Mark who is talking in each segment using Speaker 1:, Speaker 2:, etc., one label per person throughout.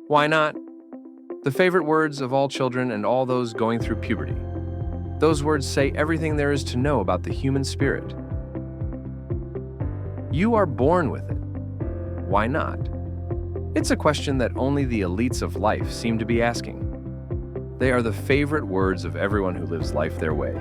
Speaker 1: Why not? The favorite words of all children and all those going through puberty. Those words say everything there is to know about the human spirit. You are born with it. Why not? It's a question that only the elites of life seem to be asking. They are the favorite words of everyone who lives life their way.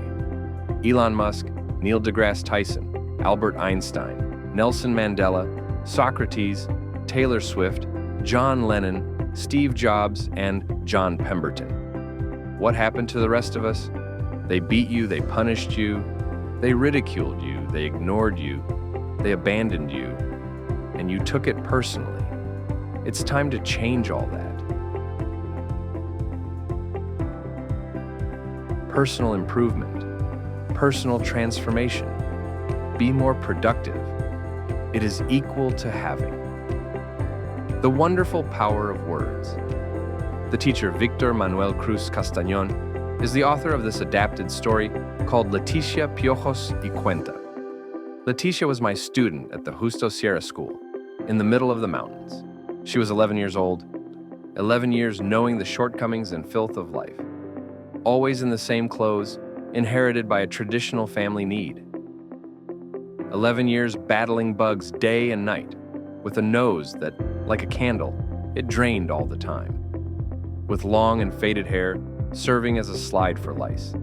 Speaker 1: Elon Musk, Neil deGrasse Tyson, Albert Einstein, Nelson Mandela, Socrates, Taylor Swift, John Lennon, Steve Jobs, and John Pemberton. What happened to the rest of us? They beat you, they punished you, they ridiculed you, they ignored you, they abandoned you, and you took it personally. It's time to change all that. Personal improvement, personal transformation. Be more productive. It is equal to having. The wonderful power of words. The teacher Victor Manuel Cruz Castañón is the author of this adapted story called Leticia, Piojos y Cuenta. Leticia was my student at the Justo Sierra School, in the middle of the mountains. She was 11 years old, 11 years knowing the shortcomings and filth of life. Always in the same clothes, inherited by a traditional family need. 11 years battling bugs day and night, with a nose that, like a candle, it drained all the time. With long and faded hair, serving as a slide for lice.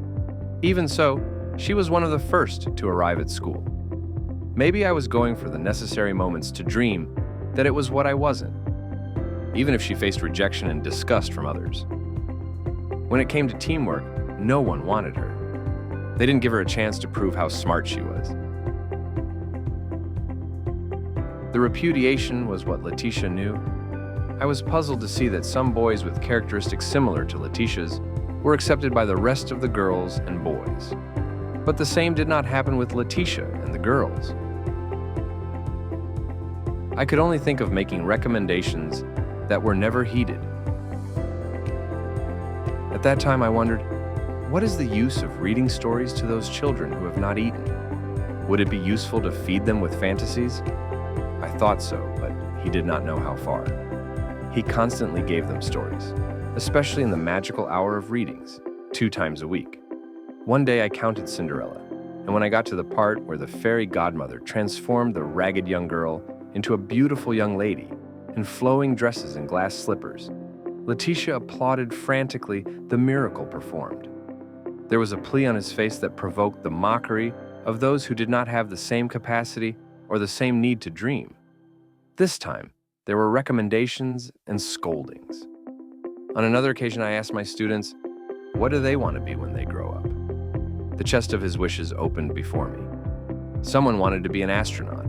Speaker 1: Even so, she was one of the first to arrive at school. Maybe I was going for the necessary moments to dream that it was what I wasn't, even if she faced rejection and disgust from others. When it came to teamwork, no one wanted her. They didn't give her a chance to prove how smart she was. The repudiation was what Leticia knew. I was puzzled to see that some boys with characteristics similar to Leticia's were accepted by the rest of the girls and boys. But the same did not happen with Leticia and the girls. I could only think of making recommendations that were never heeded. At that time, I wondered, what is the use of reading stories to those children who have not eaten? Would it be useful to feed them with fantasies? I thought so, but he did not know how far. He constantly gave them stories, especially in the magical hour of readings, 2 times a week. One day I counted Cinderella, and when I got to the part where the fairy godmother transformed the ragged young girl into a beautiful young lady in flowing dresses and glass slippers, Leticia applauded frantically the miracle performed. There was a plea on his face that provoked the mockery of those who did not have the same capacity or the same need to dream. This time, there were recommendations and scoldings. On another occasion, I asked my students, what do they want to be when they grow up? The chest of his wishes opened before me. Someone wanted to be an astronaut,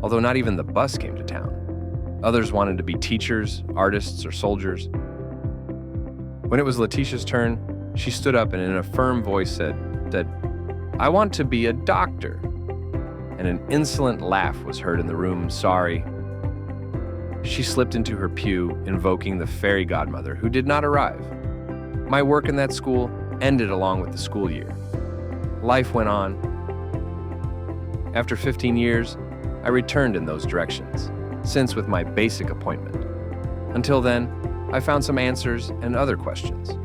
Speaker 1: although not even the bus came to town. Others wanted to be teachers, artists, or soldiers. When it was Leticia's turn, she stood up and in a firm voice said, I want to be a doctor. And an insolent laugh was heard in the room, sorry. She slipped into her pew, invoking the fairy godmother, who did not arrive. My work in that school ended along with the school year. Life went on. After 15 years, I returned in those directions, since with my basic appointment. Until then, I found some answers and other questions.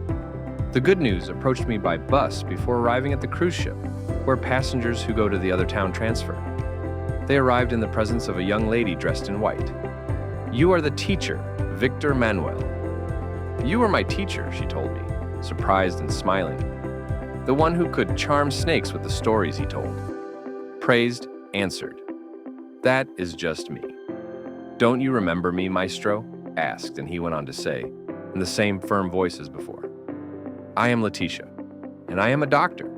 Speaker 1: The good news approached me by bus before arriving at the cruise ship, where passengers who go to the other town transfer. They arrived in the presence of a young lady dressed in white. You are the teacher, Victor Manuel. You were my teacher, she told me, surprised and smiling. The one who could charm snakes with the stories he told. Praised, answered. That is just me. Don't you remember me, maestro? Asked, and he went on to say, in the same firm voice as before, I am Leticia, and I am a doctor.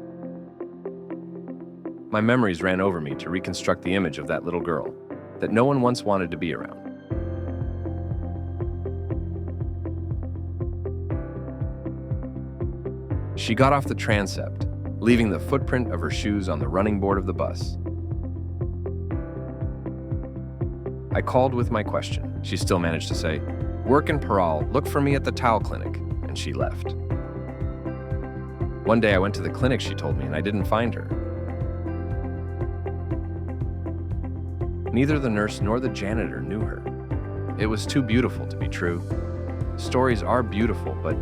Speaker 1: My memories ran over me to reconstruct the image of that little girl that no one once wanted to be around. She got off the transept, leaving the footprint of her shoes on the running board of the bus. I called with my question. She still managed to say, work in Parral, look for me at the towel clinic, and she left. One day I went to the clinic, she told me, and I didn't find her. Neither the nurse nor the janitor knew her. It was too beautiful to be true. Stories are beautiful, but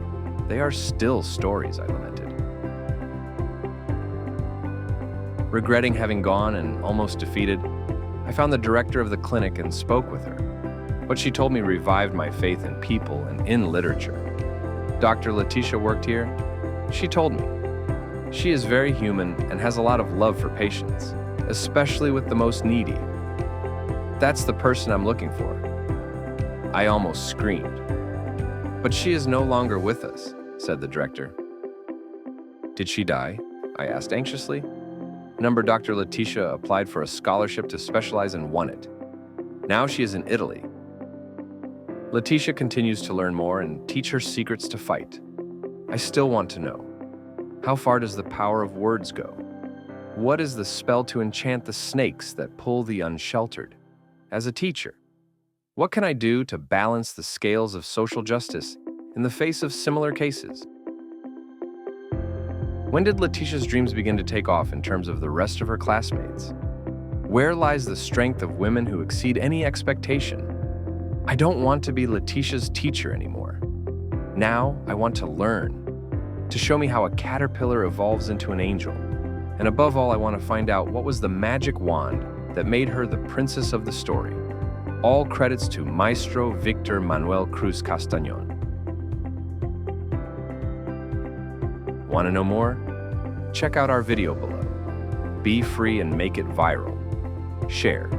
Speaker 1: they are still stories, I lamented. Regretting having gone and almost defeated, I found the director of the clinic and spoke with her. What she told me revived my faith in people and in literature. Dr. Letitia worked here. She told me. She is very human and has a lot of love for patients, especially with the most needy. That's the person I'm looking for. I almost screamed. But she is no longer with us, said the director. Did she die? I asked anxiously. Dr. Leticia applied for a scholarship to specialize and won it. Now she is in Italy. Leticia continues to learn more and teach her secrets to fight. I still want to know. How far does the power of words go? What is the spell to enchant the snakes that pull the unsheltered? As a teacher, what can I do to balance the scales of social justice in the face of similar cases? When did Letitia's dreams begin to take off in terms of the rest of her classmates? Where lies the strength of women who exceed any expectation? I don't want to be Letitia's teacher anymore. Now I want to learn, to show me how a caterpillar evolves into an angel. And above all, I want to find out what was the magic wand that made her the princess of the story. All credits to Maestro Victor Manuel Cruz Castañón. Want to know more? Check out our video below. Be free and make it viral. Share.